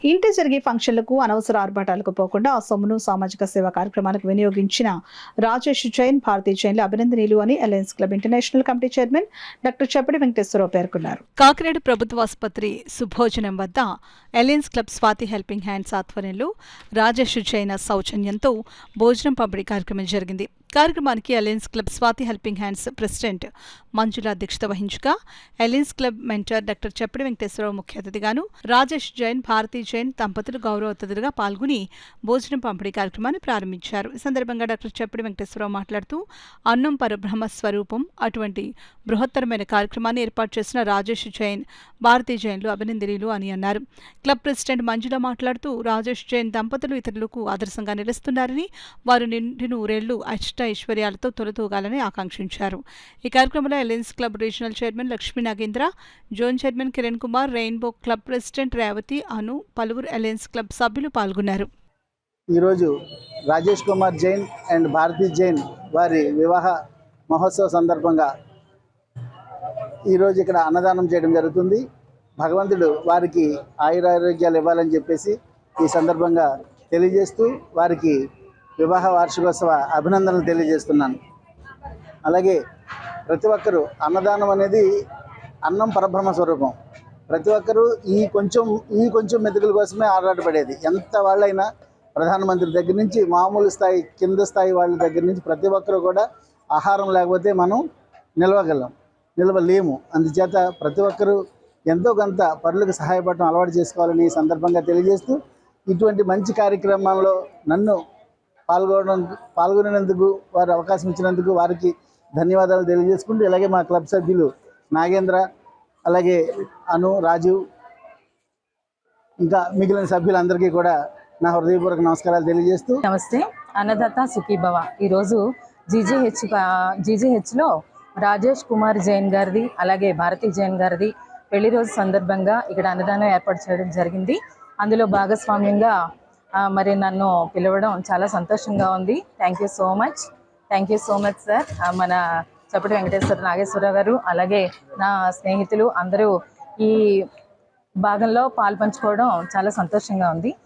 ఇంటి జరిగే ఫంక్షన్లకు అనవసర ఆర్భాటాలకు పోకుండా ఆ సొమ్మును సామాజిక సేవా కార్యక్రమాలకు వినియోగించిన రాజేష్ జైన్, భారతీ జైన్లు అభినందనీయులు అని alliance club international committee chairman doctor Chappadi Venkateswararao పేర్కొన్నారు. కాకినాడ ప్రభుత్వ ఆసుపత్రి సుభోజనం వద్ద alliance club Swathi helping hands ఆధ్వర్యంలో రాజేష్ జైన్ సౌజన్యంతో భోజనం పంపిణీ కార్యక్రమం జరిగింది. కార్యక్రమానికి alliance club Swathi helping hands president Manjula అధ్యక్షత వహించగా alliance club mentor doctor Chappadi Venkateswararao ముఖ్య అతిథిగాను, రాజేష్ జైన్, భారతీ జైన్ దంపతులు గౌరవ అతిథులుగా పాల్గొని భోజనం పంపిణీ కార్యక్రమాన్ని ప్రారంభించారు. ఈ సందర్భంగా డాక్టర్ చప్పడి వెంకటేశ్వరరావు మాట్లాడుతూ అన్నం పరబ్రహ్మ స్వరూపం, అటువంటి బృహత్తరమైన కార్యక్రమాన్ని ఏర్పాటు చేసిన రాజేష్ జైన్, భారతీ జైన్లు అభినందనీయులు అని అన్నారు. క్లబ్ ప్రెసిడెంట్ మంజుల మాట్లాడుతూ రాజేష్ జైన్ దంపతులు ఇతరులకు ఆదర్శంగా నిలుస్తున్నారని, వారు నిండి నూరేళ్లు ఐశ్వర్యాలతో తొలతూగాలని ఆకాంక్షించారు. ఈ కార్యక్రమంలో alliance club regional chairman Lakshmi Nagendra, zone chairman Kiran Kumar, rainbow club president Revathi, Anu, పలువురు అలయన్స్ క్లబ్ సభ్యులు పాల్గొన్నారు. ఈరోజు రాజేష్ కుమార్ జైన్ అండ్ భారతీ జైన్ వారి వివాహ మహోత్సవ సందర్భంగా ఈరోజు ఇక్కడ అన్నదానం చేయడం జరుగుతుంది. భగవంతుడు వారికి ఆయురారోగ్యాలు ఇవ్వాలని చెప్పేసి ఈ సందర్భంగా తెలియజేస్తూ వారికి వివాహ వార్షికోత్సవ అభినందనలు తెలియజేస్తున్నాను. అలాగే ప్రతి ఒక్కరూ అన్నదానం అనేది అన్నం పరబ్రహ్మ స్వరూపం. ప్రతి ఒక్కరూ ఈ కొంచెం మెతుకుల కోసమే ఆరాటపడేది. ఎంత వాళ్ళైనా ప్రధానమంత్రి దగ్గర నుంచి మామూలు స్థాయి కింద స్థాయి వాళ్ళ దగ్గర నుంచి ప్రతి ఒక్కరూ కూడా ఆహారం లేకపోతే మనం నిలవలేము. అందుచేత ప్రతి ఒక్కరూ ఎంతో కొంత పరులకు సహాయపడటం అలవాటు చేసుకోవాలని ఈ సందర్భంగా తెలియజేస్తూ ఇటువంటి మంచి కార్యక్రమాల్లో నన్ను పాల్గొనేందుకు వారు అవకాశం ఇచ్చినందుకు వారికి ధన్యవాదాలు తెలియజేసుకుంటూ, ఇలాగే మా క్లబ్ సభ్యులు నాగేంద్ర, అలాగే అను, రాజు, ఇంకా మిగిలిన సభ్యులందరికీ కూడా నా హృదయపూర్వక నమస్కారాలు తెలియజేస్తూ, నమస్తే. అన్నదాత సుఖీభవ. ఈరోజు జీజీహెచ్లో రాజేష్ కుమార్ జైన్ గారిది, అలాగే భారతీ జైన్ గారిది పెళ్లి రోజు సందర్భంగా ఇక్కడ అన్నదానం ఏర్పాటు చేయడం జరిగింది. అందులో భాగస్వామ్యంగా మరి నన్ను పిలవడం చాలా సంతోషంగా ఉంది. Thank you so much sir. మన చప్పటి వెంకటేశ్వర నాగేశ్వరరావు గారు, అలాగే నా స్నేహితులు అందరూ ఈ భాగంలో పాల్పంచుకోవడం చాలా సంతోషంగా ఉంది.